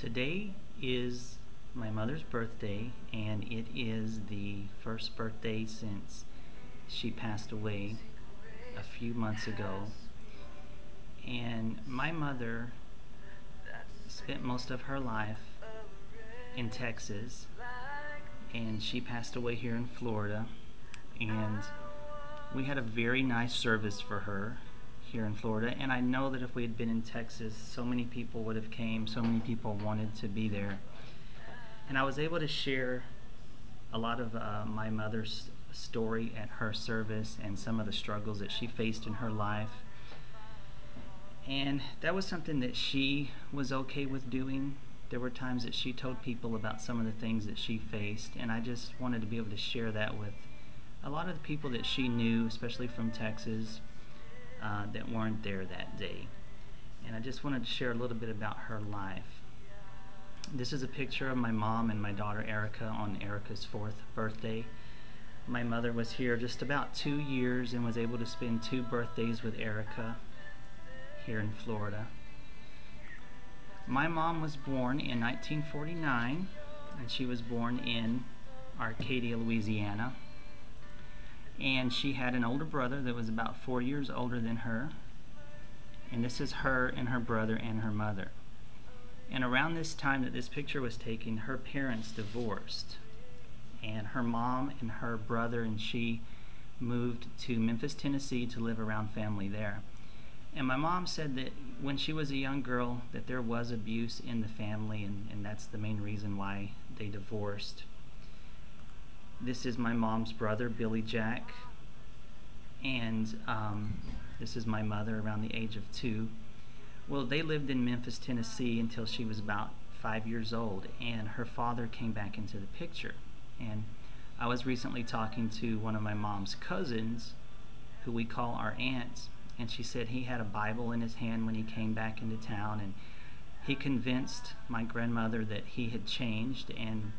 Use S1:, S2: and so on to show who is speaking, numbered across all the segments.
S1: Today is my mother's birthday, and it is the first birthday since she passed away a few months ago. And my mother spent most of her life in Texas, and she passed away here in Florida. And we had a very nice service for her here in Florida, and I know that if we had been in Texas, so many people would have came, so many people wanted to be there. And I was able to share a lot of my mother's story at her service and some of the struggles that she faced in her life. And that was something that she was okay with doing. There were times that she told people about some of the things that she faced, and I just wanted to be able to share that with a lot of the people that she knew, especially from Texas, that weren't there that day. And I just wanted to share a little bit about her life. This is a picture of my mom and my daughter Erica on Erica's 4th birthday. My mother was here just about 2 years and was able to spend 2 birthdays with Erica here in Florida. My mom was born in 1949, and she was born in Arcadia, Louisiana. And she had an older brother that was about 4 years older than her. And this is her and her brother and her mother. And around this time that this picture was taken, her parents divorced. And her mom and her brother and she moved to Memphis, Tennessee to live around family there. And my mom said that when she was a young girl that there was abuse in the family, and that's the main reason why they divorced. This is my mom's brother, Billy Jack, and this is my mother around the age of 2. Well, they lived in Memphis, Tennessee until she was about 5 years old, and her father came back into the picture. And I was recently talking to one of my mom's cousins, who we call our aunts, and she said he had a Bible in his hand when he came back into town, and he convinced my grandmother that he had changed, and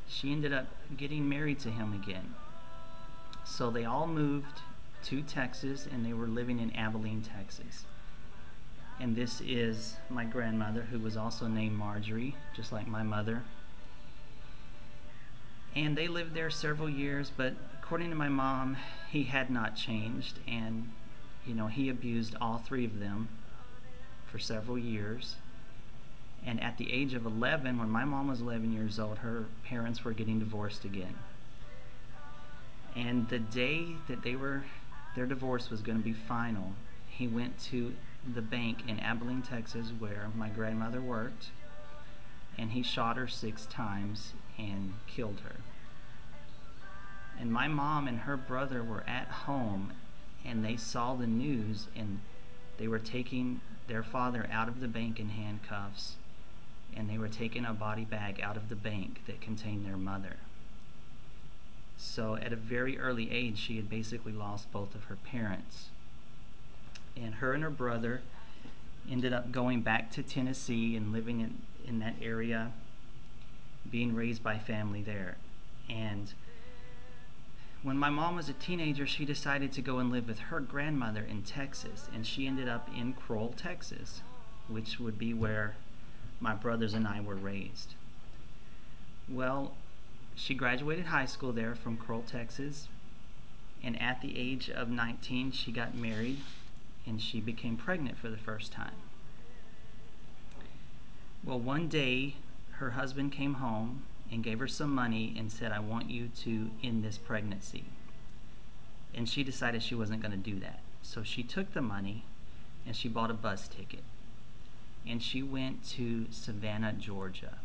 S1: she ended up getting married to him again. So they all moved to Texas, and they were living in Abilene, Texas. And this is my grandmother, who was also named Marjorie, just like my mother. And they lived there several years, but according to my mom, he had not changed, and he abused all 3 of them for several years. And at the age of 11, when my mom was 11 years old, her parents were getting divorced again. And the day that their divorce was going to be final, he went to the bank in Abilene, Texas, where my grandmother worked, and he shot her 6 times and killed her. And my mom and her brother were at home, and they saw the news, and they were taking their father out of the bank in handcuffs, and they were taking a body bag out of the bank that contained their mother. So at a very early age, she had basically lost both of her parents. And her and her brother ended up going back to Tennessee and living in that area, being raised by family there. And when my mom was a teenager, she decided to go and live with her grandmother in Texas, and she ended up in Kroll, Texas, which would be where my brothers and I were raised. Well, she graduated high school there from Kroll, Texas, and at the age of 19, she got married, and she became pregnant for the first time. Well, one day, her husband came home and gave her some money and said, "I want you to end this pregnancy." And she decided she wasn't going to do that. So she took the money and she bought a bus ticket. And she went to Savannah, Georgia.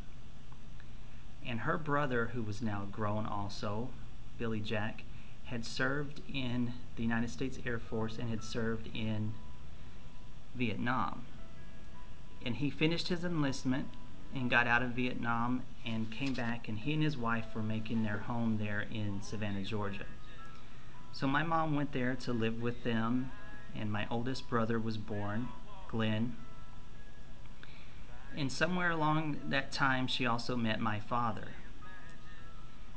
S1: And her brother, who was now grown also, Billy Jack, had served in the United States Air Force and had served in Vietnam. And he finished his enlistment and got out of Vietnam and came back, and he and his wife were making their home there in Savannah, Georgia. So my mom went there to live with them, and my oldest brother was born, Glenn. And somewhere along that time, she also met my father.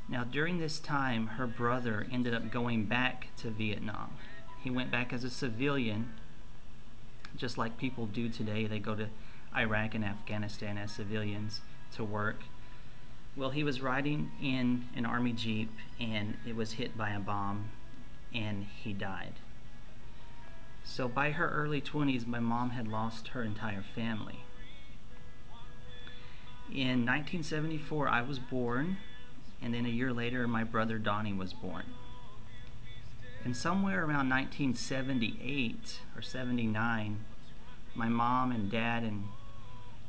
S1: Now, during this time, her brother ended up going back to Vietnam. He went back as a civilian, just like people do today. They go to Iraq and Afghanistan as civilians to work. Well, he was riding in an Army Jeep and it was hit by a bomb and he died. So by her early 20s, my mom had lost her entire family. In 1974, I was born, and then a year later, my brother Donnie was born. And somewhere around 1978 or 79, my mom and dad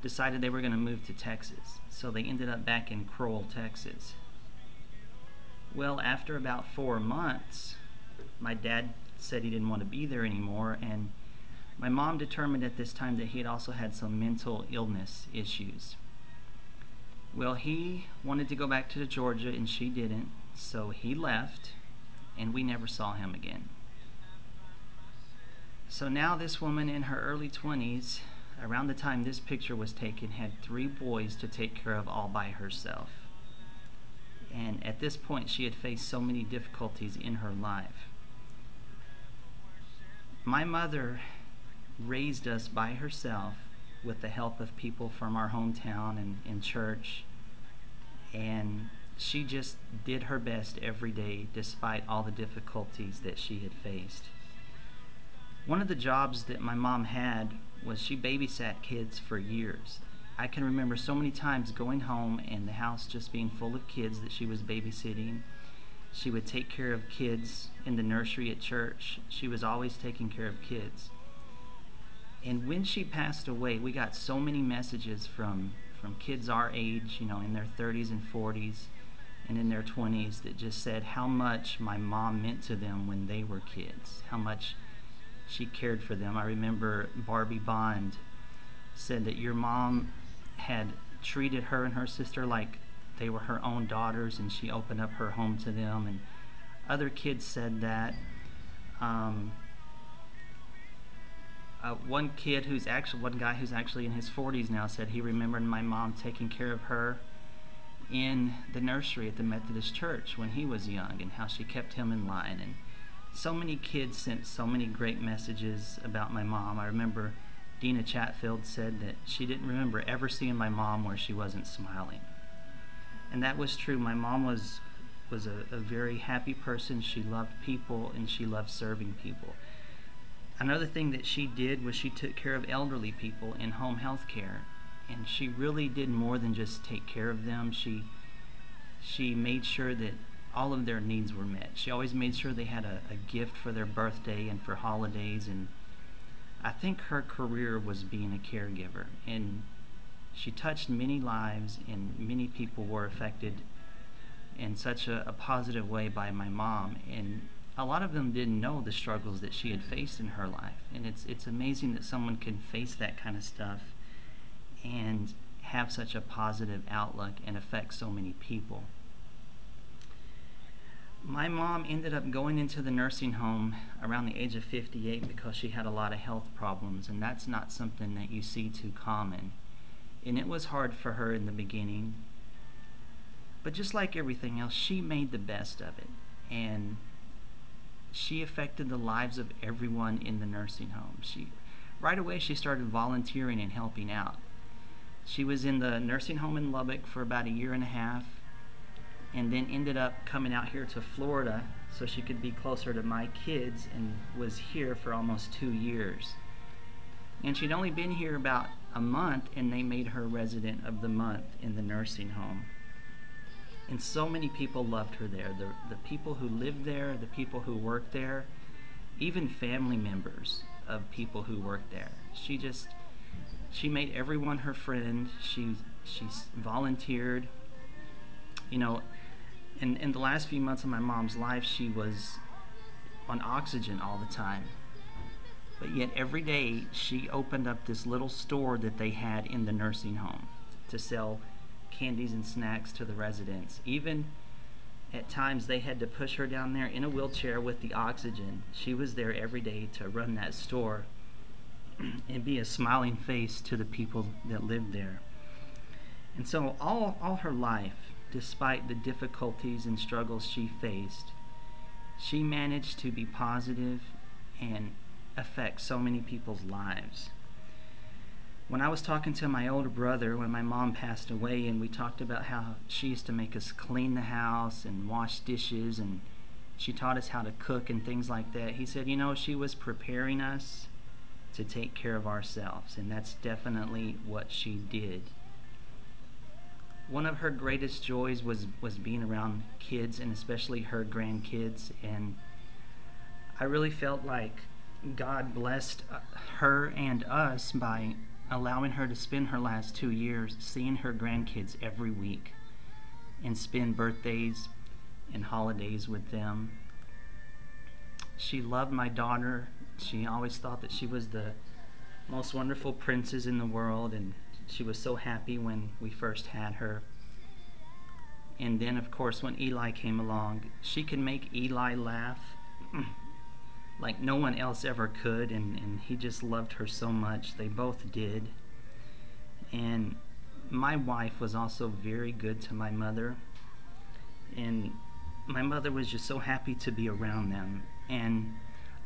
S1: decided they were going to move to Texas. So they ended up back in Crowell, Texas. Well, after about 4 months, my dad said he didn't want to be there anymore, and my mom determined at this time that he had also had some mental illness issues. Well, he wanted to go back to Georgia and she didn't, so he left and we never saw him again. So now this woman in her early 20s, around the time this picture was taken, had 3 boys to take care of all by herself. And at this point, she had faced so many difficulties in her life. My mother raised us by herself with the help of people from our hometown and church, and she just did her best every day despite all the difficulties that she had faced. One of the jobs that my mom had was she babysat kids for years. I can remember so many times going home and the house just being full of kids that she was babysitting. She would take care of kids in the nursery at church. She was always taking care of kids. And when she passed away, we got so many messages from kids our age, in their 30s and 40s and in their 20s, that just said how much my mom meant to them when they were kids, how much she cared for them. I remember Barbie Bond said that your mom had treated her and her sister like they were her own daughters, and she opened up her home to them. And other kids said that. One guy who's actually in his 40s now said he remembered my mom taking care of her in the nursery at the Methodist Church when he was young, and how she kept him in line. And so many kids sent so many great messages about my mom. I remember Dina Chatfield said that she didn't remember ever seeing my mom where she wasn't smiling. And that was true. My mom was a very happy person. She loved people and she loved serving people. Another thing that she did was she took care of elderly people in home health care, and she really did more than just take care of them. She made sure that all of their needs were met. She always made sure they had a gift for their birthday and for holidays, and I think her career was being a caregiver, and she touched many lives, and many people were affected in such a positive way by my mom. And a lot of them didn't know the struggles that she had faced in her life. And it's amazing that someone can face that kind of stuff and have such a positive outlook and affect so many people. My mom ended up going into the nursing home around the age of 58 because she had a lot of health problems, and that's not something that you see too common. And it was hard for her in the beginning, but just like everything else, she made the best of it. And she affected the lives of everyone in the nursing home. Right away, she started volunteering and helping out. She was in the nursing home in Lubbock for about 1.5 years, and then ended up coming out here to Florida so she could be closer to my kids, and was here for almost 2 years. And she'd only been here about a month, and they made her resident of the month in the nursing home. And so many people loved her there. The people who lived there, the people who worked there, even family members of people who worked there. She made everyone her friend. She volunteered. In the last few months of my mom's life, she was on oxygen all the time. But yet every day she opened up this little store that they had in the nursing home to sell candies and snacks to the residents. Even at times they had to push her down there in a wheelchair with the oxygen. She was there every day to run that store and be a smiling face to the people that lived there. And so all her life, despite the difficulties and struggles she faced, she managed to be positive and affect so many people's lives. When I was talking to my older brother when my mom passed away, and we talked about how she used to make us clean the house and wash dishes, and she taught us how to cook and things like that, he said, you know, she was preparing us to take care of ourselves, and that's definitely what she did. One of her greatest joys was being around kids, and especially her grandkids, and I really felt like God blessed her and us by allowing her to spend her last 2 years seeing her grandkids every week and spend birthdays and holidays with them. She loved my daughter. She always thought that she was the most wonderful princess in the world, and she was so happy when we first had her. And then, of course, when Eli came along, she could make Eli laugh like no one else ever could, and he just loved her so much. They both did. And my wife was also very good to my mother, and my mother was just so happy to be around them. And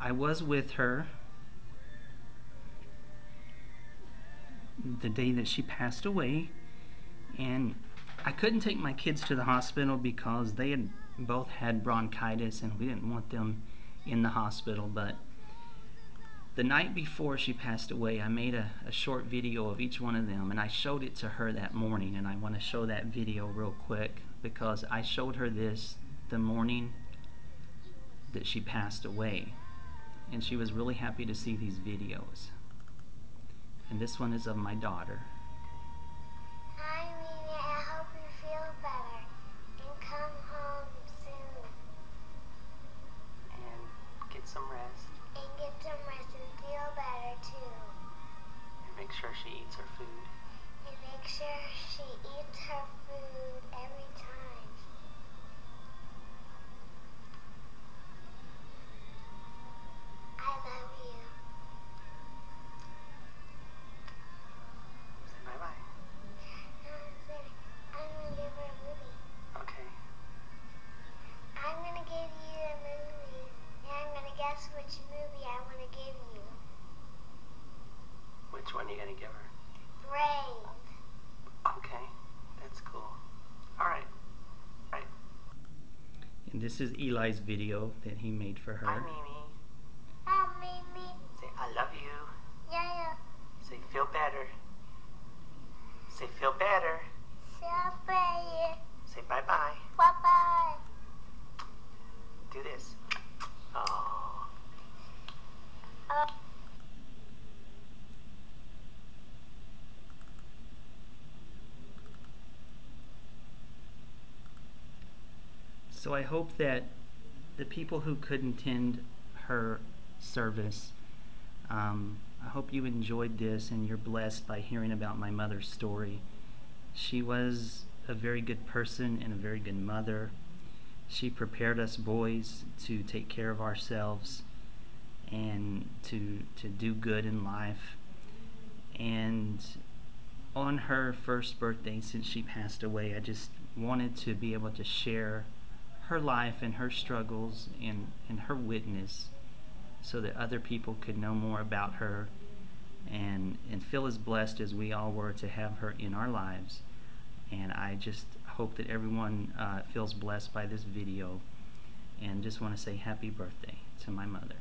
S1: I was with her the day that she passed away, and I couldn't take my kids to the hospital because they had both had bronchitis and we didn't want them in the hospital. But the night before she passed away, I made a short video of each one of them, and I showed it to her that morning, and I want to show that video real quick because I showed her this the morning that she passed away, and she was really happy to see these videos. And this one is of my daughter.
S2: Hi, Mimi. I hope you feel better and come home soon.
S1: And get some rest.
S2: And get some rest and feel better too.
S1: And make sure she eats her food.
S2: And make sure she eats her food every time. I love you.
S1: Say bye-bye.
S2: I'm gonna give her a movie.
S1: Okay.
S2: I'm gonna give you a movie, and I'm gonna guess which movie I want to give you.
S1: Which one are you going to give her?
S2: Brave.
S1: Okay, that's cool. Alright. Right. And this is Eli's video that he made for her.
S3: Hi, Mimi.
S2: Oh, Mimi.
S3: Say, I love you.
S2: Yeah.
S3: Say, feel better. Say, feel better.
S2: Feel better.
S3: Say, bye-bye.
S2: Bye-bye.
S3: Do this. Oh.
S1: So I hope that the people who couldn't attend her service, I hope you enjoyed this and you're blessed by hearing about my mother's story. She was a very good person and a very good mother. She prepared us boys to take care of ourselves and to do good in life. And on her first birthday since she passed away, I just wanted to be able to share her life and her struggles and her witness so that other people could know more about her and feel as blessed as we all were to have her in our lives. And I just hope that everyone feels blessed by this video, and just want to say happy birthday to my mother.